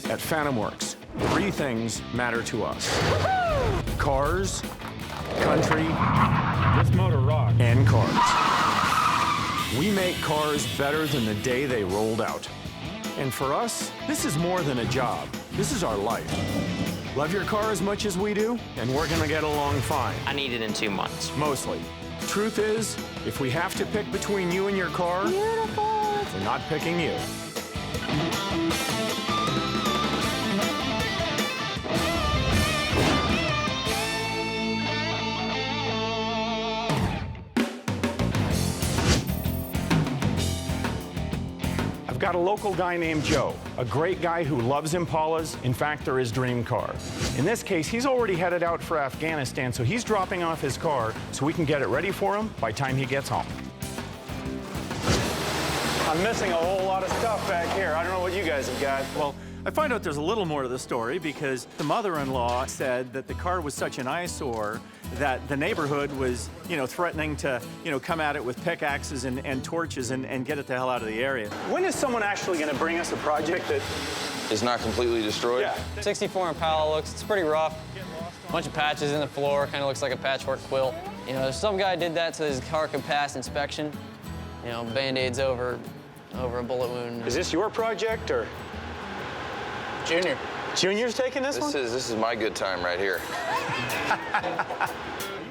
At FantomWorks, 3 things matter to us. Cars, country, This motor rocks. and cards. We make cars better than the day they rolled out. And for us, this is more than a job. This is our life. Love your car as much as we do, and we're gonna get along fine. I need it in 2 months. Mostly. Truth is, if we have to pick between you and your car, we're not picking you. I've got a local guy named Joe, a great guy who loves Impalas. In fact, they're his dream car. In this case, he's already headed out for Afghanistan, so he's dropping off his car so we can get it ready for him by the time he gets home. I'm missing a whole lot of stuff back here. I don't know what you guys have got. Well, I find out there's a little more to the story because the mother-in-law said that the car was such an eyesore that the neighborhood was, threatening to, come at it with pickaxes and torches and get it the hell out of the area. When is someone actually going to bring us a project that is not completely destroyed? Yeah. 64 Impala it's pretty rough. Bunch of patches in the floor, kind of looks like a patchwork quilt. Some guy did that so his car could pass inspection. Band-aids over a bullet wound. Is this your project or? Junior. Junior's taking this one? This is my good time right here.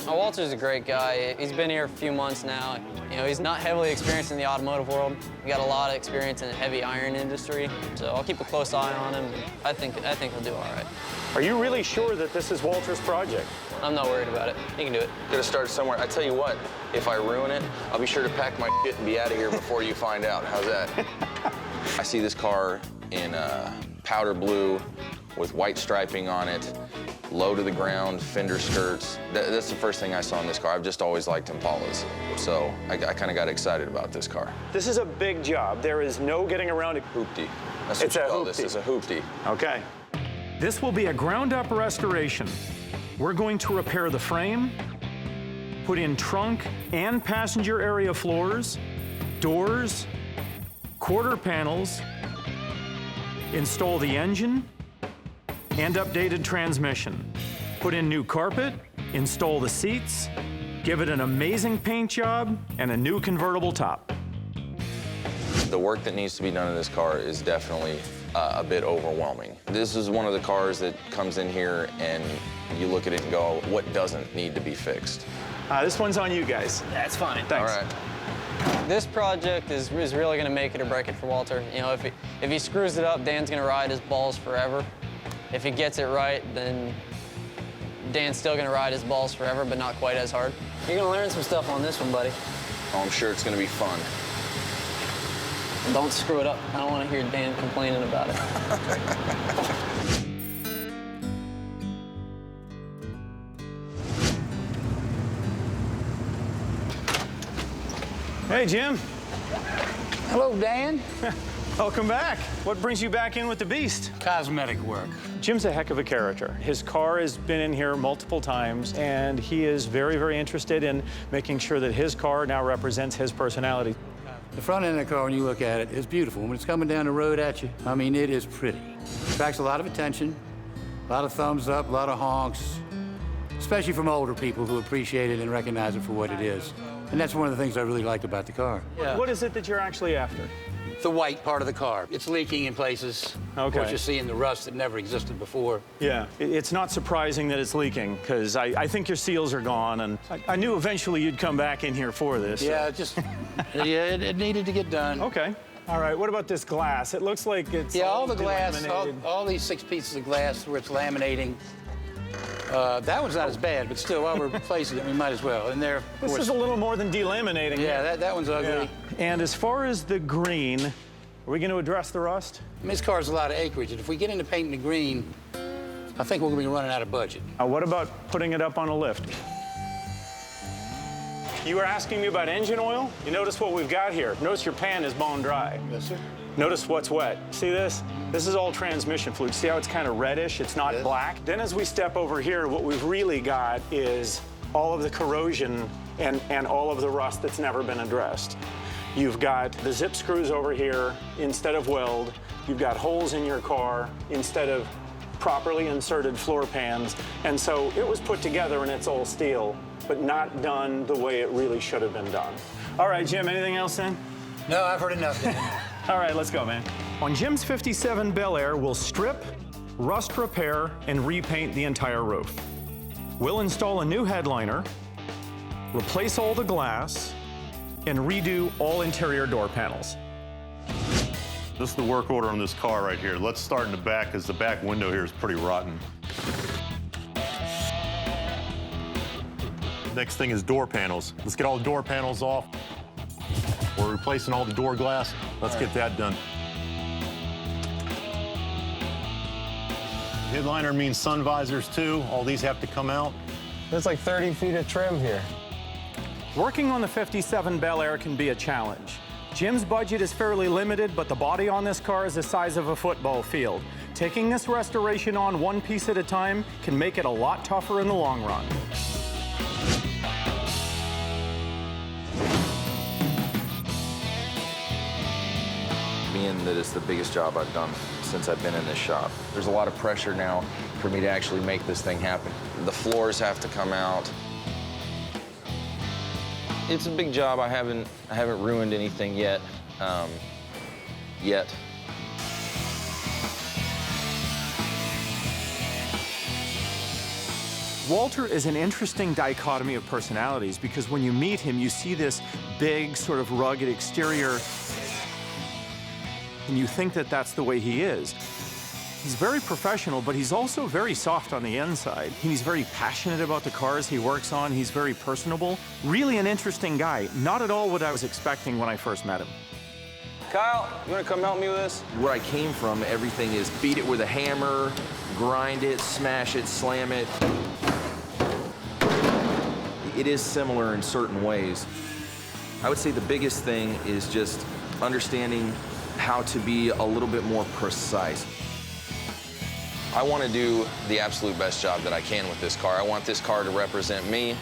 Walter's a great guy. He's been here a few months now. He's not heavily experienced in the automotive world. He got a lot of experience in the heavy iron industry, so I'll keep a close eye on him. I think he'll do all right. Are you really sure that this is Walter's project? I'm not worried about it. He can do it. Gotta start somewhere. I tell you what, if I ruin it, I'll be sure to pack my shit and be out of here before you find out. How's that? I see this car in powder blue with white striping on it, low to the ground, fender skirts. That's the first thing I saw in this car. I've just always liked Impalas, so I kind of got excited about this car. This is a big job. There is no getting around it. Hoopty. That's what It's you a call this. hoopty. It's a hoopty. Okay. This will be a ground-up restoration. We're going to repair the frame, put in trunk and passenger area floors, doors, quarter panels, install the engine, and updated transmission. Put in new carpet, install the seats, give it an amazing paint job, and a new convertible top. The work that needs to be done in this car is definitely a bit overwhelming. This is one of the cars that comes in here and you look at it and go, what doesn't need to be fixed? This one's on you guys. That's fine. Thanks. All right. This project is really going to make it or break it for Walter. If he screws it up, Dan's going to ride his balls forever. If he gets it right, then Dan's still going to ride his balls forever, but not quite as hard. You're going to learn some stuff on this one, buddy. Oh, I'm sure it's going to be fun. Don't screw it up. I don't want to hear Dan complaining about it. Hey, Jim. Hello, Dan. Welcome back. What brings you back in with the beast? Cosmetic work. Jim's a heck of a character. His car has been in here multiple times, and he is very, very interested in making sure that his car now represents his personality. The front end of the car, when you look at it, is beautiful. When it's coming down the road at you, I mean, it is pretty. Attracts a lot of attention, a lot of thumbs up, a lot of honks, especially from older people who appreciate it and recognize it for what it is. And that's one of the things I really like about the car. Yeah. What is it that you're actually after? The white part of the car. It's leaking in places. Okay. Of course, you're seeing the rust that never existed before. Yeah, it's not surprising that it's leaking, because I think your seals are gone, and I knew eventually you'd come back in here for this. Yeah, it needed to get done. Okay. All right, what about this glass? It looks like it's all the glass, delaminated. all these 6 pieces of glass where it's laminating. That one's not as bad, but still, while we're replacing it, we might as well. And there, of This course, is a little more than delaminating. yeah, that one's ugly. Yeah. And as far as the green, are we going to address the rust? I mean, this car's a lot of acreage, and if we get into painting the green, I think we're going to be running out of budget. What about putting it up on a lift? You were asking me about engine oil? You notice what we've got here. Notice your pan is bone dry. Yes, sir. Notice what's wet. See this? This is all transmission fluid. See how it's kind of reddish? It's not black. Then as we step over here, what we've really got is all of the corrosion and all of the rust that's never been addressed. You've got the zip screws over here instead of weld. you've got holes in your car instead of properly inserted floor pans. And so it was put together and it's all steel, but not done the way it really should have been done. All right, Jim, anything else then? No, I've heard enough. All right, let's go, man. On Jim's 57 Bel Air, we'll strip, rust repair, and repaint the entire roof. We'll install a new headliner, replace all the glass, and redo all interior door panels. This is the work order on this car right here. Let's start in the back, because the back window here is pretty rotten. Next thing is door panels. Let's get all the door panels off. We're replacing all the door glass. Let's get that done. Headliner means sun visors too. All these have to come out. There's like 30 feet of trim here. Working on the 57 Bel Air can be a challenge. Jim's budget is fairly limited, but the body on this car is the size of a football field. Taking this restoration on one piece at a time can make it a lot tougher in the long run. Being that it's the biggest job I've done since I've been in this shop. There's a lot of pressure now for me to actually make this thing happen. The floors have to come out. It's a big job. I haven't ruined anything yet. Walter is an interesting dichotomy of personalities because when you meet him, you see this big, sort of rugged exterior, and you think that that's the way he is. He's very professional, but he's also very soft on the inside. He's very passionate about the cars he works on. He's very personable. Really an interesting guy. Not at all what I was expecting when I first met him. Kyle, you want to come help me with this? Where I came from, everything is beat it with a hammer, grind it, smash it, slam it. It is similar in certain ways. I would say the biggest thing is just understanding how to be a little bit more precise. I want to do the absolute best job that I can with this car. I want this car to represent me,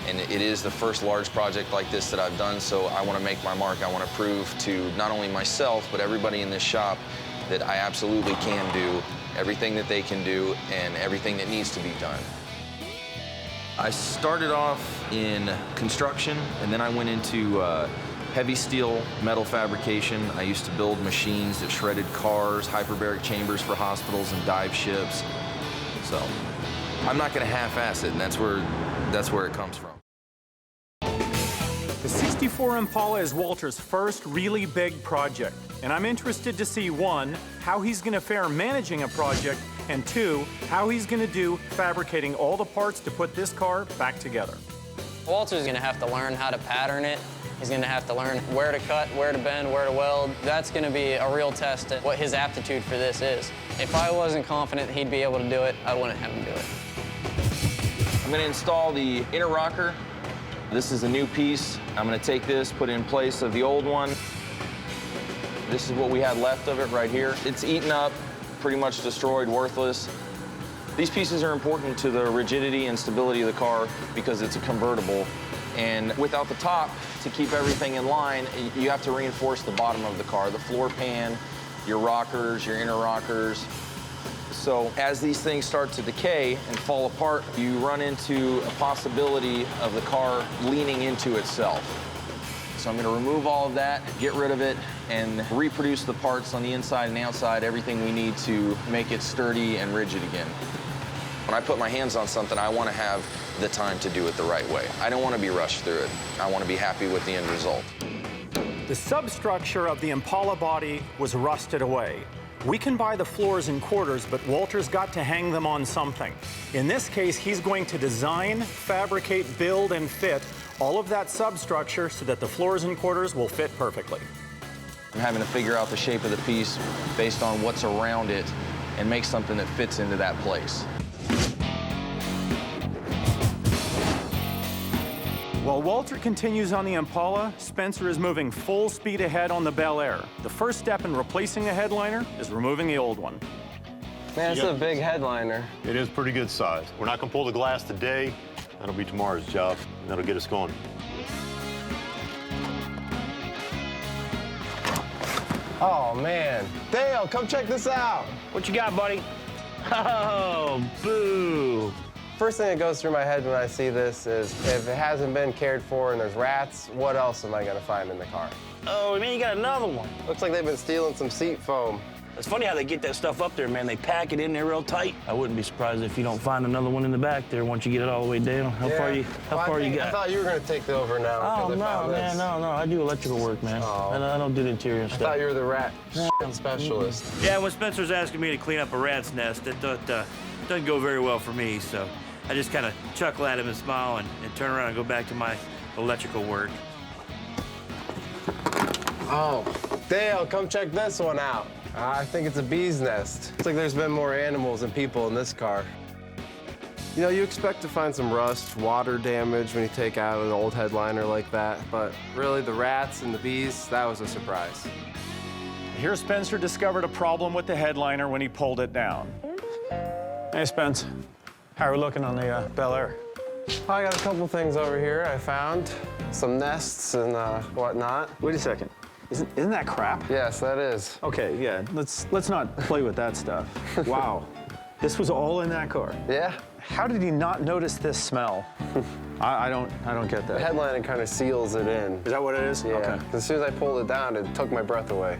and it is the first large project like this that I've done, so I want to make my mark. I want to prove to not only myself, but everybody in this shop that I absolutely can do everything that they can do and everything that needs to be done. I started off in construction, and then I went into heavy steel metal fabrication. I used to build machines that shredded cars, hyperbaric chambers for hospitals and dive ships. So I'm not going to half-ass it, and that's where it comes from. The 64 Impala is Walter's first really big project, and I'm interested to see, one, how he's going to fare managing a project, and two, how he's going to do fabricating all the parts to put this car back together. Walter's going to have to learn how to pattern it. He's going to have to learn where to cut, where to bend, where to weld. That's going to be a real test at what his aptitude for this is. If I wasn't confident he'd be able to do it, I wouldn't have him do it. I'm going to install the inner rocker. This is a new piece. I'm going to take this, put it in place of the old one. This is what we had left of it right here. It's eaten up, pretty much destroyed, worthless. These pieces are important to the rigidity and stability of the car because it's a convertible. And without the top, to keep everything in line, you have to reinforce the bottom of the car, the floor pan, your rockers, your inner rockers. So as these things start to decay and fall apart, you run into a possibility of the car leaning into itself. So I'm going to remove all of that, get rid of it, and reproduce the parts on the inside and outside, everything we need to make it sturdy and rigid again. When I put my hands on something, I want to have the time to do it the right way. I don't want to be rushed through it. I want to be happy with the end result. The substructure of the Impala body was rusted away. We can buy the floors in quarters, but Walter's got to hang them on something. In this case, he's going to design, fabricate, build, and fit all of that substructure so that the floors and quarters will fit perfectly. I'm having to figure out the shape of the piece based on what's around it and make something that fits into that place. While Walter continues on the Impala, Spencer is moving full speed ahead on the Bel Air. The first step in replacing the headliner is removing the old one. Man, it's a big headliner. It is pretty good size. We're not going to pull the glass today. That'll be tomorrow's job. That'll get us going. Oh, man. Dale, come check this out. What you got, buddy? Oh, boo. First thing that goes through my head when I see this is if it hasn't been cared for and there's rats, what else am I gonna find in the car? Oh, man, you got another one. Looks like they've been stealing some seat foam. It's funny how they get that stuff up there, man. They pack it in there real tight. I wouldn't be surprised if you don't find another one in the back there once you get it all the way down. How far you got? I thought you were gonna take it over now. Oh, because I no, found man, this. no. I do electrical work, man. Oh. I don't do the interior I stuff. thought you were the rat specialist. Yeah, when Spencer's asking me to clean up a rat's nest, it doesn't go very well for me, so I just kind of chuckle at him and smile and turn around and go back to my electrical work. Oh, Dale, come check this one out. I think it's a bee's nest. Looks like there's been more animals than people in this car. You know, you expect to find some rust, water damage when you take out an old headliner like that, but really the rats and the bees, that was a surprise. Here Spencer discovered a problem with the headliner when he pulled it down. Hey, Spence. How are we looking on the Bel Air? I got a couple things over here I found. Some nests and whatnot. Wait a second. Isn't that crap? Yes, that is. Okay, yeah, let's not play with that stuff. Wow. This was all in that car? Yeah. How did he not notice this smell? I don't get that. The headliner kind of seals it in. Is that what it is? Yeah. Okay. As soon as I pulled it down, it took my breath away.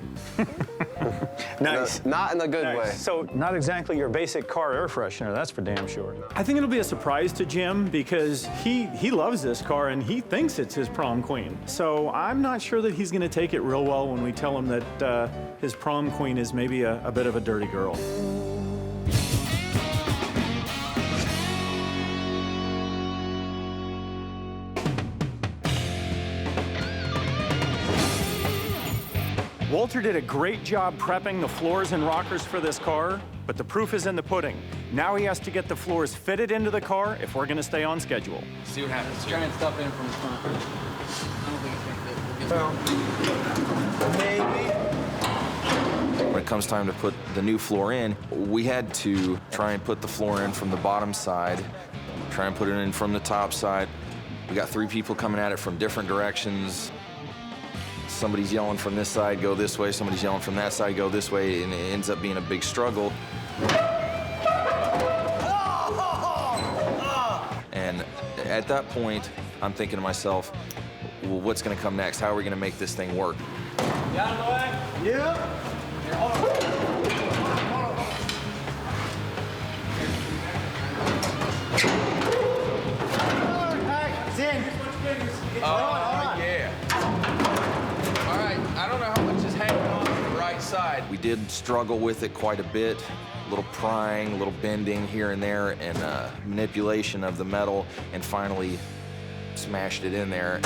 Nice. Not in a good way. So not exactly your basic car air freshener, that's for damn sure. I think it'll be a surprise to Jim because he loves this car and he thinks it's his prom queen. So I'm not sure that he's going to take it real well when we tell him that his prom queen is maybe a bit of a dirty girl. Walter did a great job prepping the floors and rockers for this car, but the proof is in the pudding. Now he has to get the floors fitted into the car if we're going to stay on schedule. See what happens. Try and stuff in from the front. I don't think it's going to fit. When it comes time to put the new floor in, we had to try and put the floor in from the bottom side, try and put it in from the top side. We got 3 people coming at it from different directions. Somebody's yelling from this side, go this way. Somebody's yelling from that side, go this way, and it ends up being a big struggle. And at that point, I'm thinking to myself, well, what's going to come next? How are we going to make this thing work? You out of the way? Yeah. Yeah. All right, I don't know how much is hanging on the right side. We did struggle with it quite a bit. A little prying, a little bending here and there, and manipulation of the metal, and finally smashed it in there.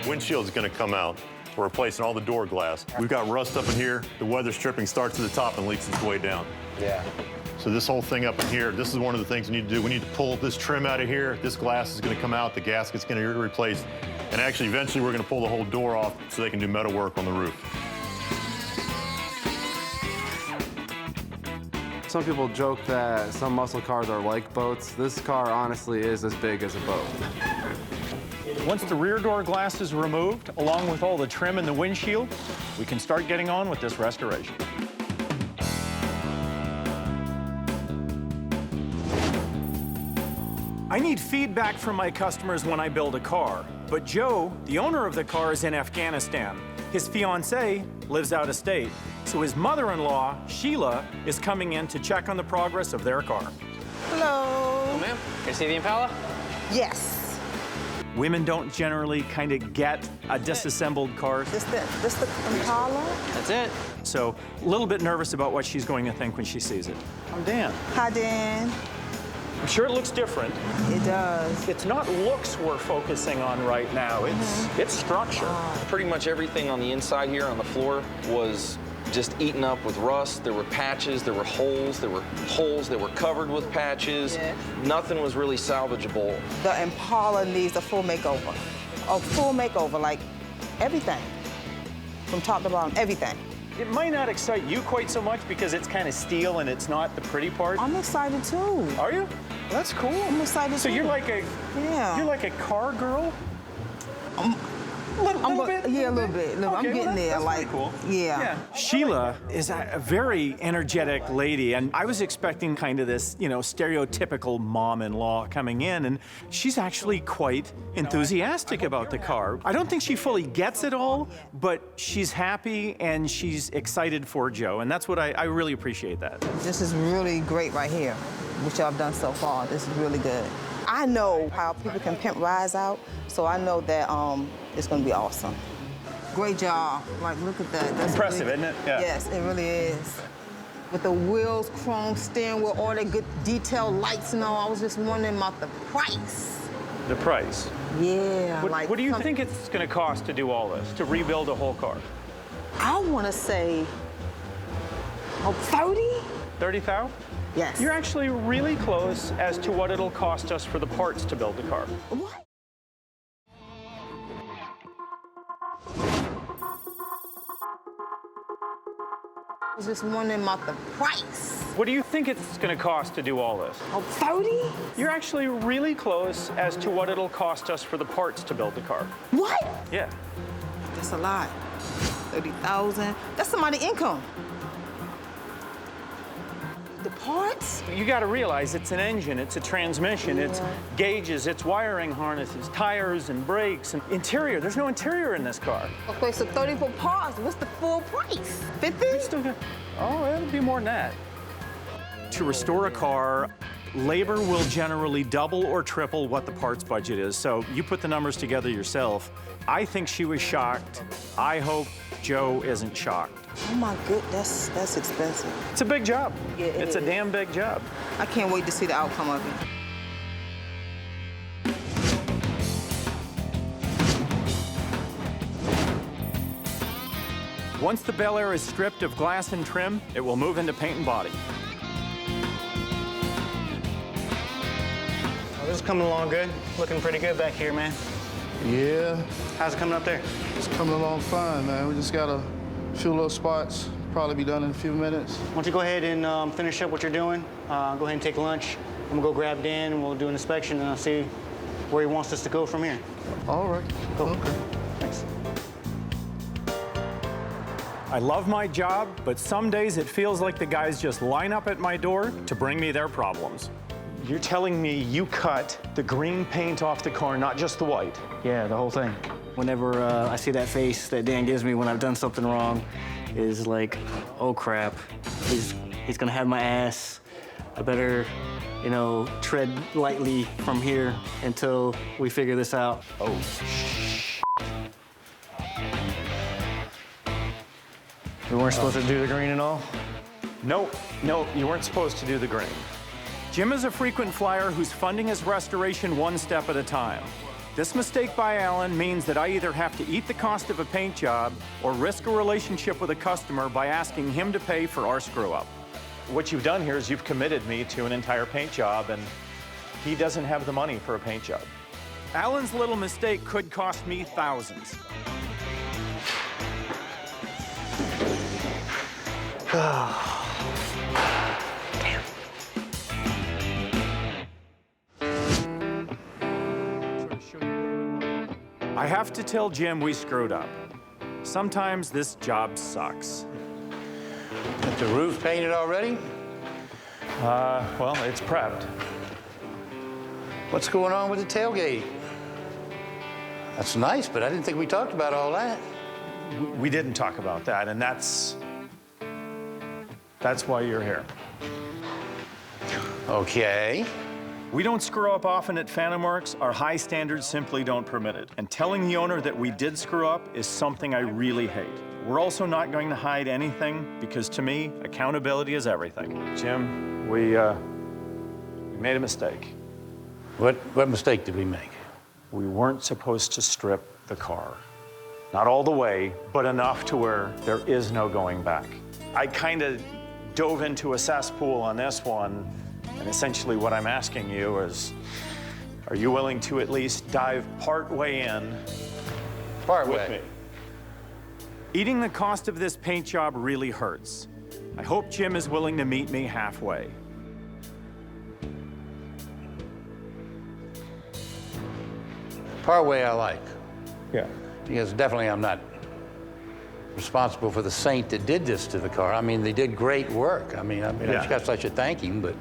Windshield's gonna come out. We're replacing all the door glass. We've got rust up in here. The weather stripping starts at the top and leaks its way down. Yeah. So this whole thing up in here, this is one of the things we need to do. We need to pull this trim out of here. This glass is gonna come out, the gasket's gonna get replaced. And actually, eventually, we're gonna pull the whole door off so they can do metal work on the roof. Some people joke that some muscle cars are like boats. This car honestly is as big as a boat. Once the rear door glass is removed, along with all the trim in the windshield, we can start getting on with this restoration. I need feedback from my customers when I build a car, but Joe, the owner of the car, is in Afghanistan. His fiancée lives out of state, so his mother-in-law, Sheila, is coming in to check on the progress of their car. Hello. Oh, ma'am. Can you see the Impala? Yes. Women don't generally kind of get a disassembled car, This the Impala? That's it. so a little bit nervous about what she's going to think when she sees it. I'm Dan. Hi, Dan. I'm sure it looks different. It does. It's not looks we're focusing on right now, it's structure. Pretty much everything on the inside here on the floor was just eaten up with rust. There were patches, there were holes that were covered with patches. Yeah. Nothing was really salvageable. The Impala needs a full makeover. A full makeover, like everything. From top to bottom, everything. It might not excite you quite so much because it's kind of steel and it's not the pretty part. I'm excited too. Are you? That's cool. I'm excited So too. you're like a car girl? Yeah, a little bit. Okay, I'm getting there. that's Like, pretty cool. yeah. Sheila is a very energetic lady, and I was expecting kind of this, stereotypical mom-in-law coming in, and she's actually quite enthusiastic about the car. I don't think she fully gets it all, but she's happy and she's excited for Joe, and that's what I really appreciate that. This is really great right here, what y'all have done so far. This is really good. I know how people can pimp rides out, so I know that it's gonna be awesome. Great job. Like, look at that. That's Impressive, really, isn't it? Yeah. Yes, it really is. With the wheels, chrome steering wheel, all that good detailed lights and all, I was just wondering about the price. The price. Yeah. What do you think it's gonna cost to do all this, to rebuild a whole car? I wanna say, 30? 30,000? Yes. You're actually really close as to what it'll cost us for the parts to build the car. What? I was just wondering about the price. What do you think it's gonna cost to do all this? 30? You're actually really close as to what it'll cost us for the parts to build the car. What? Yeah. That's a lot. 30,000. That's somebody's income. The parts? You gotta realize it's an engine, it's a transmission, it's gauges, it's wiring harnesses, tires and brakes, and interior. There's no interior in this car. Okay, so 30 for parts. What's the full price? 50? Oh, it'll be more than that. To restore a car, labor will generally double or triple what the parts budget is. So you put the numbers together yourself. I think she was shocked. I hope Joe isn't shocked. Oh my goodness, that's expensive. It's a big job. Yeah, it's a damn big job. I can't wait to see the outcome of it. Once the Bel Air is stripped of glass and trim, it will move into paint and body. Oh, this is coming along good. Looking pretty good back here, man. Yeah. How's it coming up there? It's coming along fine, man. We just got a few little spots. Probably be done in a few minutes. Why don't you go ahead and finish up what you're doing? Go ahead and take lunch. I'm gonna go grab Dan and we'll do an inspection and I'll see where he wants us to go from here. All right. Cool. Okay. Thanks. I love my job, but some days it feels like the guys just line up at my door to bring me their problems. You're telling me you cut the green paint off the car, not just the white? Yeah, the whole thing. Whenever I see that face that Dan gives me when I've done something wrong, is like, oh crap, he's gonna have my ass. I better, tread lightly from here until we figure this out. Oh, We weren't supposed to do the green and all? No, you weren't supposed to do the green. Jim is a frequent flyer who's funding his restoration one step at a time. This mistake by Alan means that I either have to eat the cost of a paint job or risk a relationship with a customer by asking him to pay for our screw-up. What you've done here is you've committed me to an entire paint job, and he doesn't have the money for a paint job. Alan's little mistake could cost me thousands. I have to tell Jim we screwed up. Sometimes this job sucks. Got the roof painted already? Well, it's prepped. What's going on with the tailgate? That's nice, but I didn't think we talked about all that. We didn't talk about that, and that's why you're here. Okay. We don't screw up often at FantomWorks. Our high standards simply don't permit it. And telling the owner that we did screw up is something I really hate. We're also not going to hide anything because to me, accountability is everything. Jim, we made a mistake. What mistake did we make? We weren't supposed to strip the car. Not all the way, but enough to where there is no going back. I kind of dove into a cesspool on this one, and essentially what I'm asking you is, are you willing to at least dive part way in Part with way? me? Eating the cost of this paint job really hurts. I hope Jim is willing to meet me halfway. Partway I like. Yeah. Because definitely I'm not responsible for the saint that did this to the car. I mean, they did great work. I mean, I just got such a thank him, but.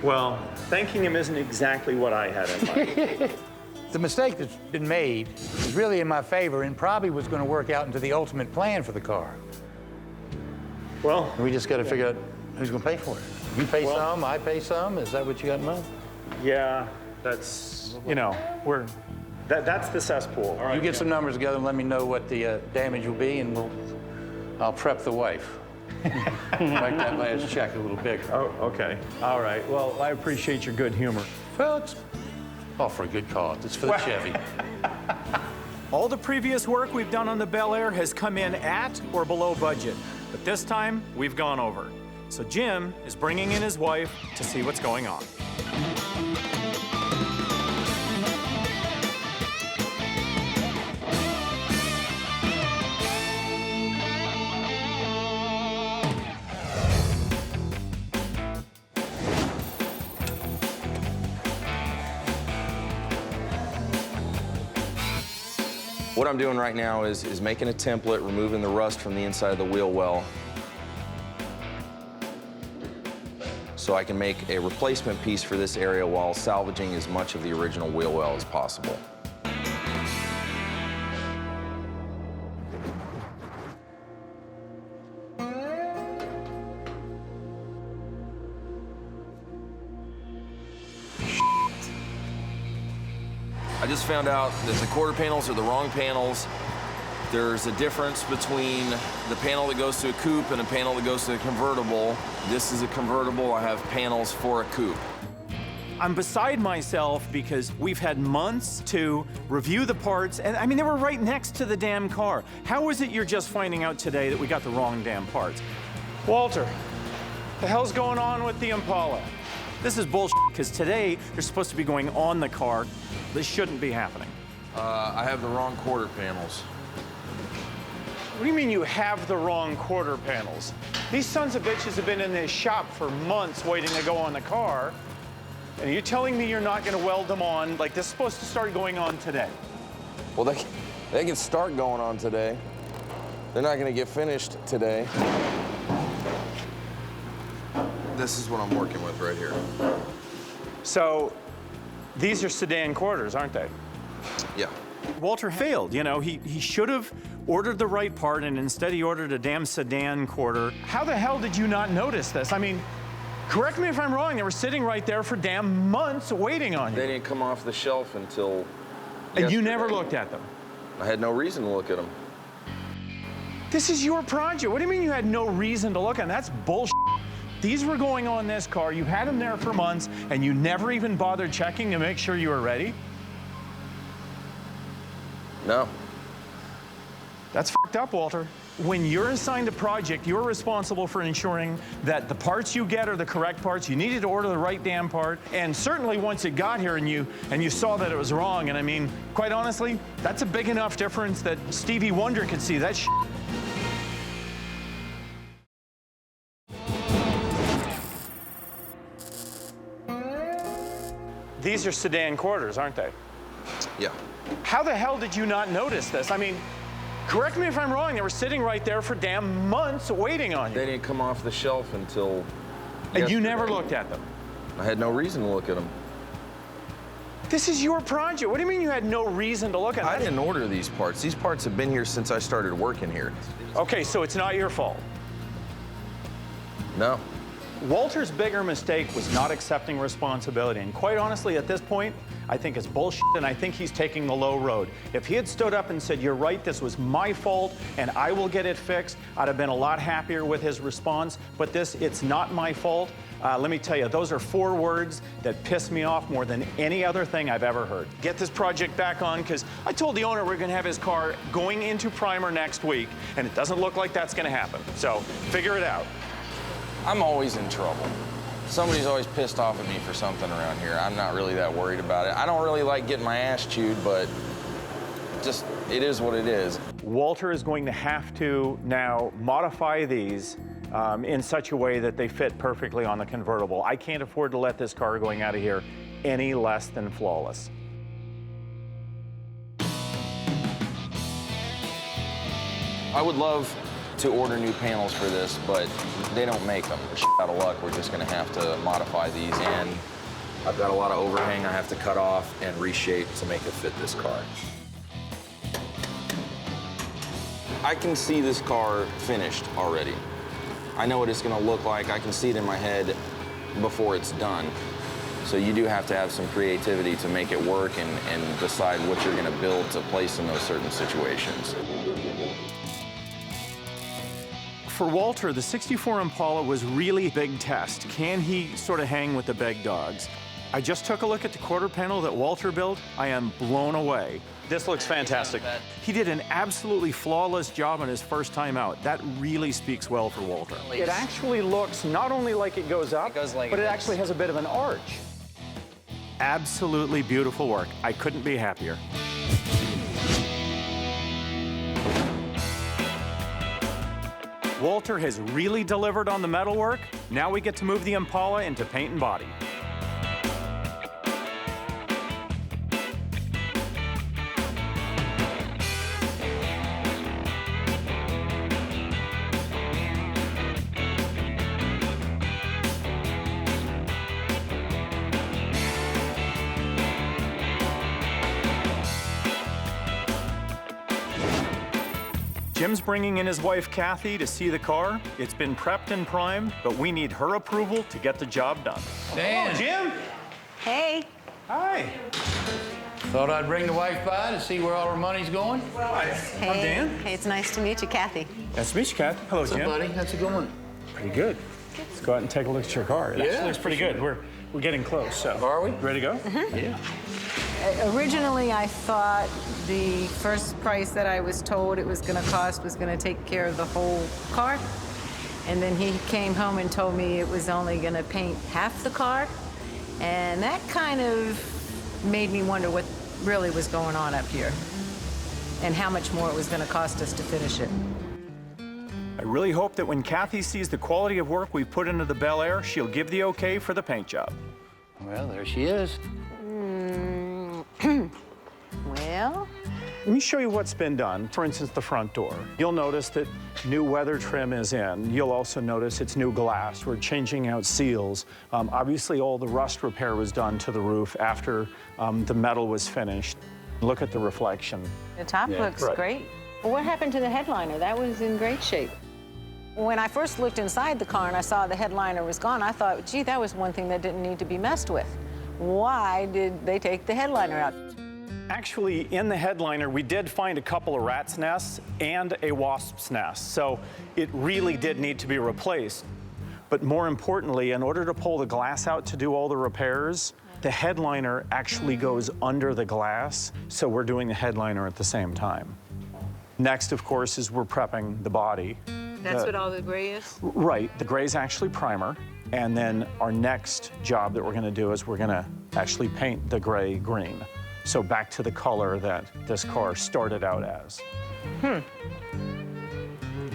Well, thanking him isn't exactly what I had in mind. The mistake that's been made is really in my favor and probably was going to work out into the ultimate plan for the car. Well, we just got to figure out who's going to pay for it. You pay some, I pay some. Is that what you got in mind? Yeah, that's, you know, that's the cesspool. All right, you get some numbers together and let me know what the damage will be, and I'll prep the wife. Make that last check a little bigger. Oh, okay. All right. Well, I appreciate your good humor. Well, it's all for a good cause. It's for the Chevy. All the previous work we've done on the Bel Air has come in at or below budget, but this time we've gone over. So Jim is bringing in his wife to see what's going on. What I'm doing right now is making a template, removing the rust from the inside of the wheel well, so I can make a replacement piece for this area while salvaging as much of the original wheel well as possible. I just found out that the quarter panels are the wrong panels. There's a difference between the panel that goes to a coupe and a panel that goes to a convertible. This is a convertible. I have panels for a coupe. I'm beside myself because we've had months to review the parts, and I mean, they were right next to the damn car. How is it you're just finding out today that we got the wrong damn parts? Walter, the hell's going on with the Impala? This is bullshit, because today they're supposed to be going on the car. This shouldn't be happening. I have the wrong quarter panels. What do you mean you have the wrong quarter panels? These sons of bitches have been in this shop for months waiting to go on the car, and you're telling me you're not going to weld them on, like this is supposed to start going on today? Well, they can start going on today. They're not going to get finished today. This is what I'm working with right here. So, these are sedan quarters, aren't they? Yeah. Walter failed, you know, he should have ordered the right part, and instead he ordered a damn sedan quarter. How the hell did you not notice this? I mean, correct me if I'm wrong, they were sitting right there for damn months waiting on you. They didn't come off the shelf until And yesterday. you never looked at them? I had no reason to look at them. This is your project. What do you mean you had no reason to look at them? That's bullshit. These were going on this car, you had them there for months, and you never even bothered checking to make sure you were ready? No. That's fucked up, Walter. When you're assigned a project, you're responsible for ensuring that the parts you get are the correct parts. You needed to order the right damn part. And certainly once it got here and you saw that it was wrong, and I mean, quite honestly, that's a big enough difference that Stevie Wonder could see that shit. These are sedan quarters, aren't they? Yeah. How the hell did you not notice this? I mean, correct me if I'm wrong, they were sitting right there for damn months waiting on you. They didn't come off the shelf until And yesterday. you never looked at them? I had no reason to look at them. This is your project. What do you mean you had no reason to look at them? I didn't order these parts. These parts have been here since I started working here. Okay, so it's not your fault. No. Walter's bigger mistake was not accepting responsibility. And quite honestly, at this point, I think it's bullshit, and I think he's taking the low road. If he had stood up and said, you're right, this was my fault, and I will get it fixed, I'd have been a lot happier with his response. But this, it's not my fault. Let me tell you, those are 4 words that piss me off more than any other thing I've ever heard. Get this project back on, because I told the owner we're going to have his car going into primer next week, and it doesn't look like that's going to happen. So figure it out. I'm always in trouble. Somebody's always pissed off at me for something around here. I'm not really that worried about it. I don't really like getting my ass chewed, but it is what it is. Walter is going to have to now modify these in such a way that they fit perfectly on the convertible. I can't afford to let this car going out of here any less than flawless. I would love to order new panels for this, but they don't make them. Shit out of luck, we're just gonna have to modify these, and I've got a lot of overhang I have to cut off and reshape to make it fit this car. I can see this car finished already. I know what it's gonna look like. I can see it in my head before it's done. So you do have to have some creativity to make it work and decide what you're gonna build to place in those certain situations. For Walter, the '64 Impala was really a big test. Can he sort of hang with the big dogs? I just took a look at the quarter panel that Walter built. I am blown away. This looks fantastic. He did an absolutely flawless job on his first time out. That really speaks well for Walter. It actually looks not only like it goes up, but it actually has a bit of an arch. Absolutely beautiful work. I couldn't be happier. Walter has really delivered on the metalwork. Now we get to move the Impala into paint and body. Jim's bringing in his wife, Kathy, to see the car. It's been prepped and primed, but we need her approval to get the job done. Dan. Oh, Jim. Hey. Hi. Thought I'd bring the wife by to see where all her money's going. Hey. I'm Dan. Hey, it's nice to meet you, Kathy. Nice to meet you, Kathy. Hello, What's up, Jim. buddy? How's it going? Pretty good. Let's go out and take a look at your car. It actually looks pretty good. We're getting close, so. Are we? Ready to go? Mm-hmm. Yeah. Originally, I thought the first price that I was told it was going to cost was going to take care of the whole car. And then he came home and told me it was only going to paint half the car. And that kind of made me wonder what really was going on up here and how much more it was going to cost us to finish it. I really hope that when Kathy sees the quality of work we've put into the Bel Air, she'll give the okay for the paint job. Well, there she is. Well, Let me show you what's been done. For instance, the front door. You'll notice that new weather trim is in. You'll also notice it's new glass. We're changing out seals. Obviously, all the rust repair was done to the roof after the metal was finished. Look at the reflection. The top looks great. Well, what happened to the headliner? That was in great shape. When I first looked inside the car and I saw the headliner was gone, I thought, gee, that was one thing that didn't need to be messed with. Why did they take the headliner out? Actually, in the headliner, we did find a couple of rat's nests and a wasp's nest, so it really did need to be replaced. But more importantly, in order to pull the glass out to do all the repairs, the headliner actually goes under the glass, so we're doing the headliner at the same time. Next, of course, is we're prepping the body. That's what all the gray is? Right, the gray's actually primer, and then our next job that we're gonna do is we're gonna actually paint the gray green. So back to the color that this car started out as.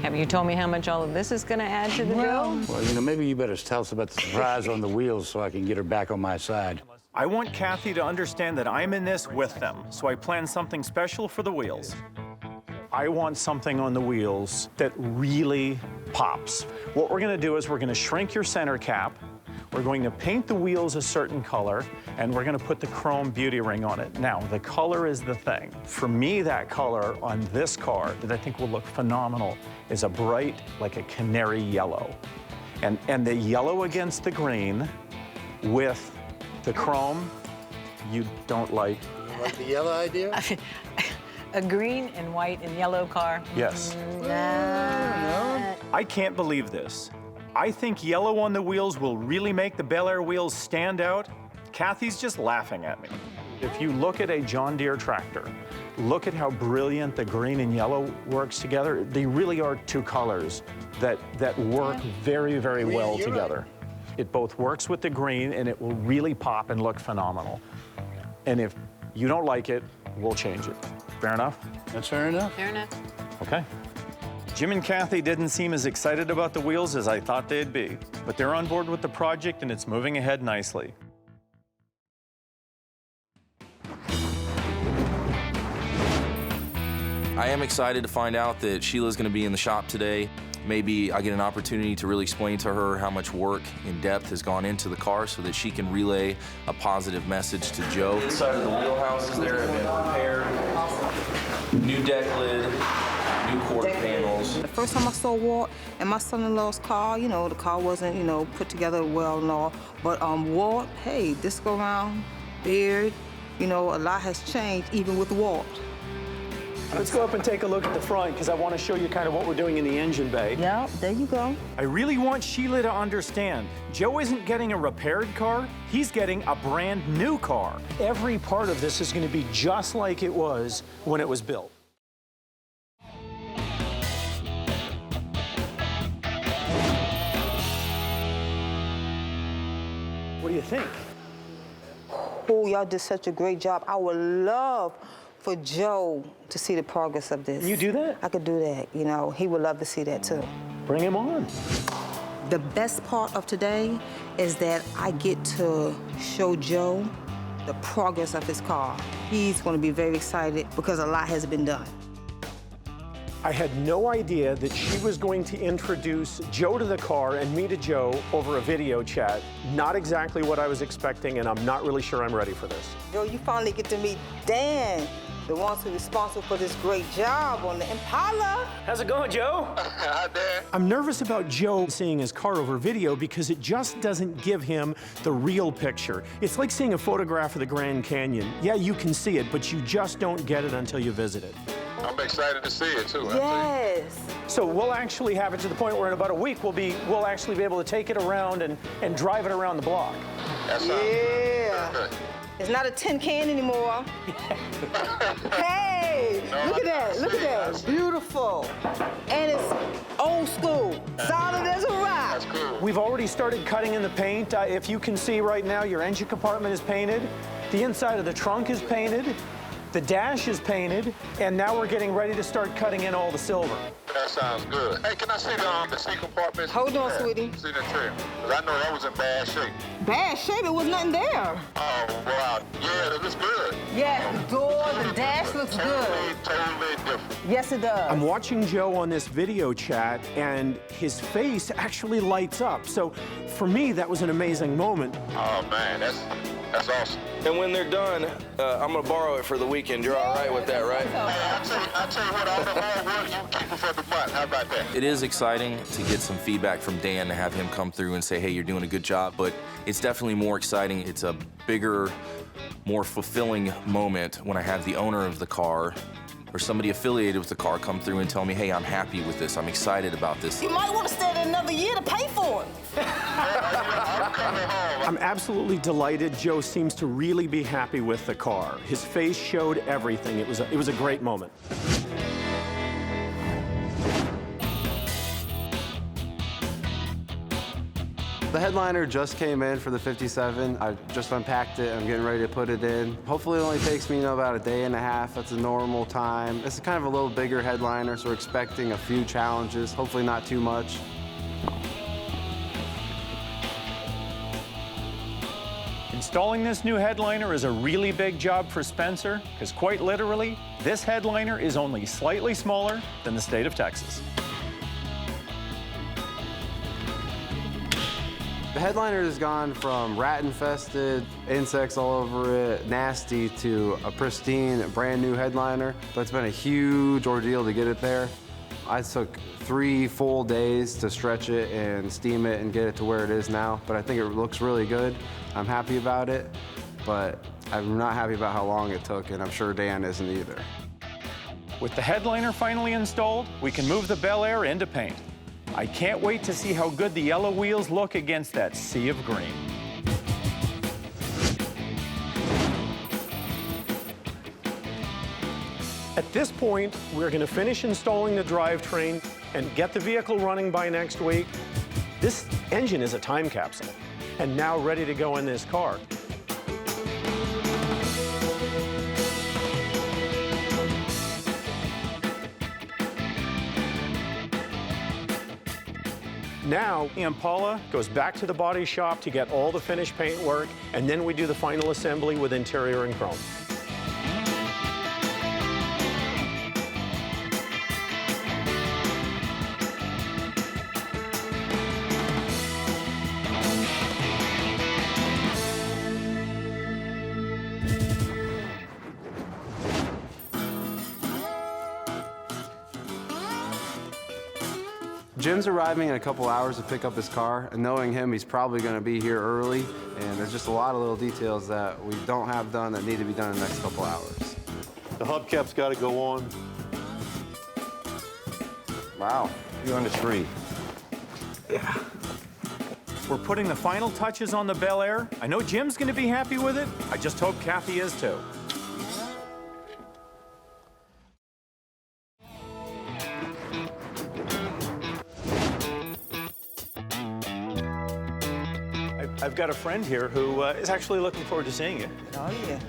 Have you told me how much all of this is going to add to the bill? Well, you know, maybe you better tell us about the surprise on the wheels so I can get her back on my side. I want Kathy to understand that I'm in this with them, so I planned something special for the wheels. I want something on the wheels that really pops. What we're gonna do is we're gonna shrink your center cap, we're going to paint the wheels a certain color, and we're gonna put the chrome beauty ring on it. Now, the color is the thing. For me, that color on this car that I think will look phenomenal is a bright, like a canary yellow. And the yellow against the green with the chrome, you don't like. You like the yellow idea? A green and white and yellow car? Yes. Nah. I can't believe this. I think yellow on the wheels will really make the Bel Air wheels stand out. Kathy's just laughing at me. If you look at a John Deere tractor, look at how brilliant the green and yellow works together. They really are two colors that work very, very well together. It both works with the green and it will really pop and look phenomenal. And if you don't like it, we'll change it. Fair enough? That's fair enough. Fair enough. Okay. Jim and Kathy didn't seem as excited about the wheels as I thought they'd be, but they're on board with the project and it's moving ahead nicely. I am excited to find out that Sheila's going to be in the shop today. Maybe I get an opportunity to really explain to her how much work in depth has gone into the car so that she can relay a positive message to Joe. Inside of the wheelhouses there have been repaired. New deck lid, new quarter panels. The first time I saw Walt in my son-in-law's car, you know, the car wasn't, you know, put together well and all. But Walt, hey, this go around, beard, you know, a lot has changed even with Walt. Let's go up and take a look at the front because I want to show you kind of what we're doing in the engine bay. Yeah, there you go. I really want Sheila to understand, Joe isn't getting a repaired car, he's getting a brand new car. Every part of this is going to be just like it was when it was built. What do you think? Oh, y'all did such a great job. I would love for Joe to see the progress of this. Can you do that? I could do that, you know. He would love to see that too. Bring him on. The best part of today is that I get to show Joe the progress of his car. He's going to be very excited because a lot has been done. I had no idea that she was going to introduce Joe to the car and me to Joe over a video chat. Not exactly what I was expecting, and I'm not really sure I'm ready for this. Joe, you finally get to meet Dan, the ones who are responsible for this great job on the Impala. How's it going, Joe? Hi, Dan. I'm nervous about Joe seeing his car over video because it just doesn't give him the real picture. It's like seeing a photograph of the Grand Canyon. Yeah, you can see it, but you just don't get it until you visit it. I'm excited to see it, too. Yes. So we'll actually have it to the point where in about a week we'll actually be able to take it around and drive it around the block. That sounds good. It's not a tin can anymore. Hey, look at that, look at that. Beautiful. And it's old school, solid as a rock. That's cool. We've already started cutting in the paint. If you can see right now, your engine compartment is painted. The inside of the trunk is painted. The dash is painted, and now we're getting ready to start cutting in all the silver. That sounds good. Hey, can I see the seat compartments? Hold on, sweetie. See the trim? Because I know that was in bad shape. Bad shape? It was nothing there. Oh, wow. Yeah, it looks good. Yes, the door, the dash looks good. Totally different. Yes, it does. I'm watching Joe on this video chat, and his face actually lights up. So for me, that was an amazing moment. Oh, man, that's awesome. And when they're done, I'm going to borrow it for the weekend. You're all right with that, right? Hey, I'll tell you what, all the hard work, you keep it for the month. How about that? It is exciting to get some feedback from Dan, to have him come through and say, hey, you're doing a good job, but it's definitely more exciting. It's a bigger, more fulfilling moment when I have the owner of the car or somebody affiliated with the car come through and tell me, hey, I'm happy with this, I'm excited about this. You might want to stay there another year to pay for it. I'm absolutely delighted. Joe seems to really be happy with the car. His face showed everything. It was a great moment. The headliner just came in for the 57. I just unpacked it. I'm getting ready to put it in. Hopefully it only takes me, about a day and a half. That's a normal time. It's kind of a little bigger headliner, so we're expecting a few challenges. Hopefully not too much. Installing this new headliner is a really big job for Spencer, because quite literally, this headliner is only slightly smaller than the state of Texas. The headliner has gone from rat-infested, insects all over it, nasty, to a pristine, brand new headliner. But it's been a huge ordeal to get it there. I took 3 full days to stretch it and steam it and get it to where it is now. But I think it looks really good. I'm happy about it, but I'm not happy about how long it took, and I'm sure Dan isn't either. With the headliner finally installed, we can move the Bel Air into paint. I can't wait to see how good the yellow wheels look against that sea of green. At this point, we're going to finish installing the drivetrain and get the vehicle running by next week. This engine is a time capsule, and now ready to go in this car. Now, the Impala goes back to the body shop to get all the finished paint work, and then we do the final assembly with interior and chrome. Jim's arriving in a couple hours to pick up his car, and knowing him, he's probably going to be here early, and there's just a lot of little details that we don't have done that need to be done in the next couple hours. The hubcap's got to go on. Wow, you're on the tree. Yeah. We're putting the final touches on the Bel Air. I know Jim's going to be happy with it. I just hope Kathy is too. I've got a friend here who is actually looking forward to seeing you. Oh, yeah.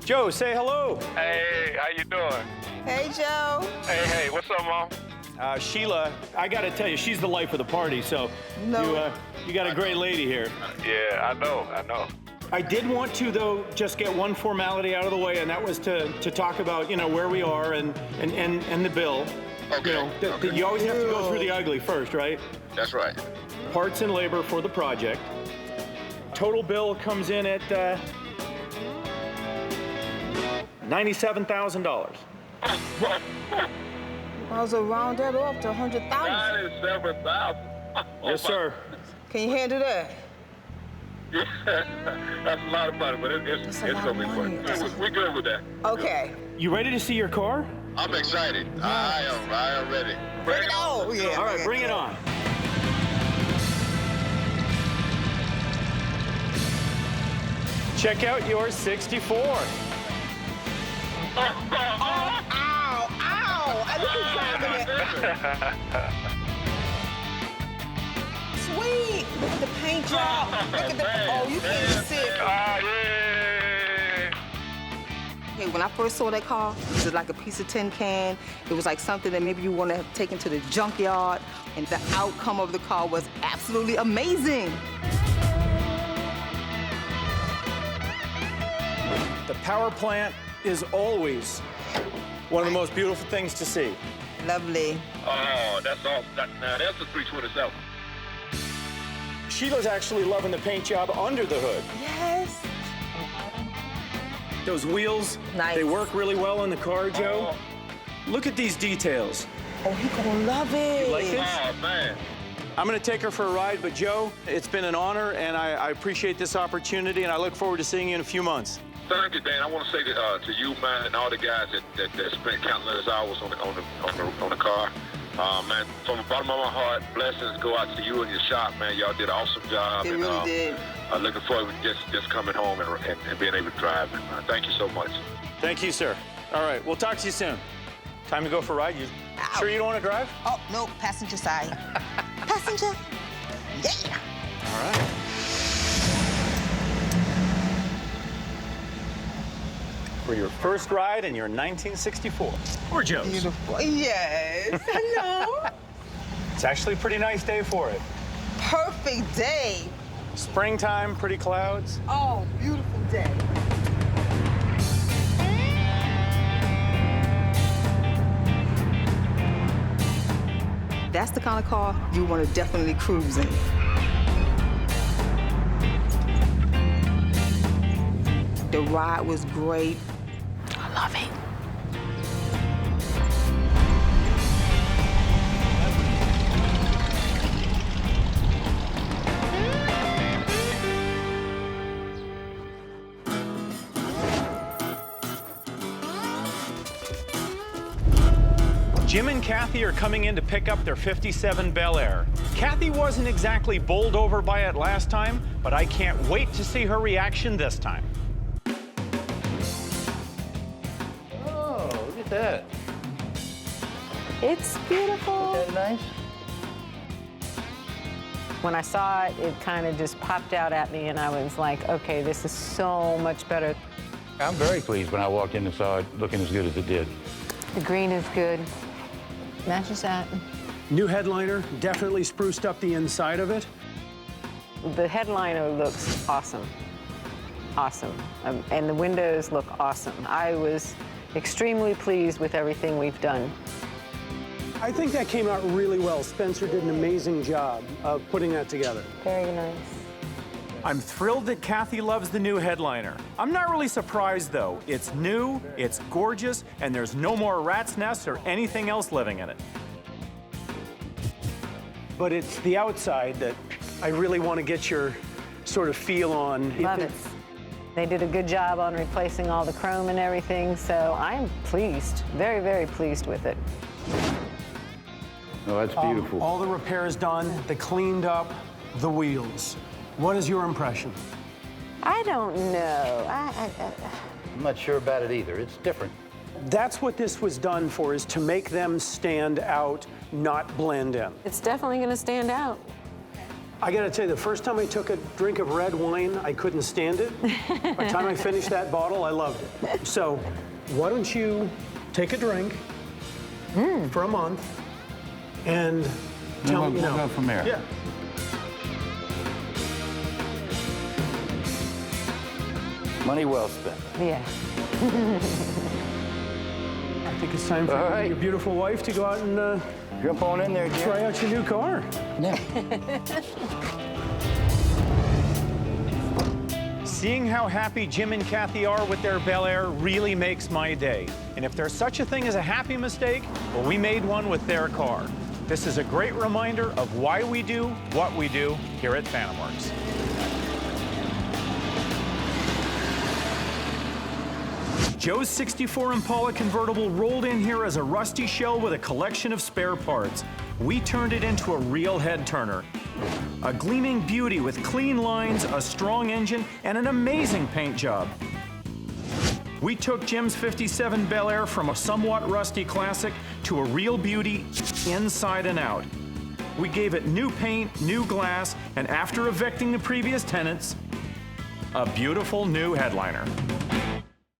Joe, say hello. Hey, how you doing? Hey, Joe. Hey, what's up, Mom? Sheila, I got to tell you, she's the life of the party, so you got a great lady here. Yeah, I know. I did want to, though, just get one formality out of the way, and that was to talk about, you know, where we are and the bill. Okay. You know, you always have to go through the ugly first, right? That's right. Parts and labor for the project. Total bill comes in at $97,000. I was round that off to 100,000. 97,000. Yes, sir. Can you handle that? Yeah, that's a lot of money, but it's gonna be fun. We're good with that. Okay. You ready to see your car? I'm excited. I am ready. Bring it on. Yeah. All right, bring it on. Check out your 64. Ow! I look at Sweet! Look at the paint job. Look at the. Oh, you can't see it. Hey, when I first saw that car, it was like a piece of tin can. It was like something that maybe you want to have taken to the junkyard, and the outcome of the car was absolutely amazing. The power plant is always one of the most beautiful things to see. Lovely. Oh, that's awesome. Now, that's a 327. Sheila's actually loving the paint job under the hood. Yes. Those wheels, nice. They work really well in the car, Joe. Look at these details. Oh, he gonna love it. You like this? Oh, man. I'm gonna take her for a ride, but Joe, it's been an honor, and I appreciate this opportunity, and I look forward to seeing you in a few months. Thank you, Dan. I want to say to you, man, and all the guys that spent countless hours on the car. Man, from the bottom of my heart, blessings go out to you and your shop, man. Y'all did an awesome job. They really did. I'm looking forward to just coming home and being able to drive. Thank you so much. Thank you, sir. All right, we'll talk to you soon. Time to go for a ride. You sure you don't want to drive? Oh, no, passenger side. Passenger. Yeah. All right. For your first ride in your 1964. Or Joe's. Beautiful. Yes. Hello. It's actually a pretty nice day for it. Perfect day. Springtime, pretty clouds. Oh, beautiful day. That's the kind of car you want to definitely cruise in. The ride was great. I love it. Jim and Kathy are coming in to pick up their 57 Bel Air. Kathy wasn't exactly bowled over by it last time, but I can't wait to see her reaction this time. Oh, look at that. It's beautiful. Isn't that nice? When I saw it, it kind of just popped out at me, and I was like, okay, this is so much better. I'm very pleased when I walked in and saw it looking as good as it did. The green is good. Matches that. New headliner, definitely spruced up the inside of it. The headliner looks awesome. Awesome. And the windows look awesome. I was extremely pleased with everything we've done. I think that came out really well. Spencer did an amazing job of putting that together. Very nice. I'm thrilled that Kathy loves the new headliner. I'm not really surprised, though. It's new, it's gorgeous, and there's no more rat's nests or anything else living in it. But it's the outside that I really want to get your sort of feel on. Love it. They did a good job on replacing all the chrome and everything, so I'm pleased, very, very pleased with it. Oh, that's beautiful. All the repairs done, they cleaned up the wheels. What is your impression? I don't know. I'm not sure about it either. It's different. That's what this was done for, is to make them stand out, not blend in. It's definitely going to stand out. I gotta tell you, the first time I took a drink of red wine, I couldn't stand it. By the time I finished that bottle, I loved it. So why don't you take a drink for a month and tell me, we'll go from there. Yeah. Money well spent. Yeah. I think it's time for your beautiful wife to go out and jump on in there, Jim. Try out your new car. Yeah. Seeing how happy Jim and Kathy are with their Bel Air really makes my day. And if there's such a thing as a happy mistake, well, we made one with their car. This is a great reminder of why we do what we do here at FantomWorks. Joe's '64 Impala convertible rolled in here as a rusty shell with a collection of spare parts. We turned it into a real head turner. A gleaming beauty with clean lines, a strong engine, and an amazing paint job. We took Jim's '57 Bel Air from a somewhat rusty classic to a real beauty inside and out. We gave it new paint, new glass, and after evicting the previous tenants, a beautiful new headliner.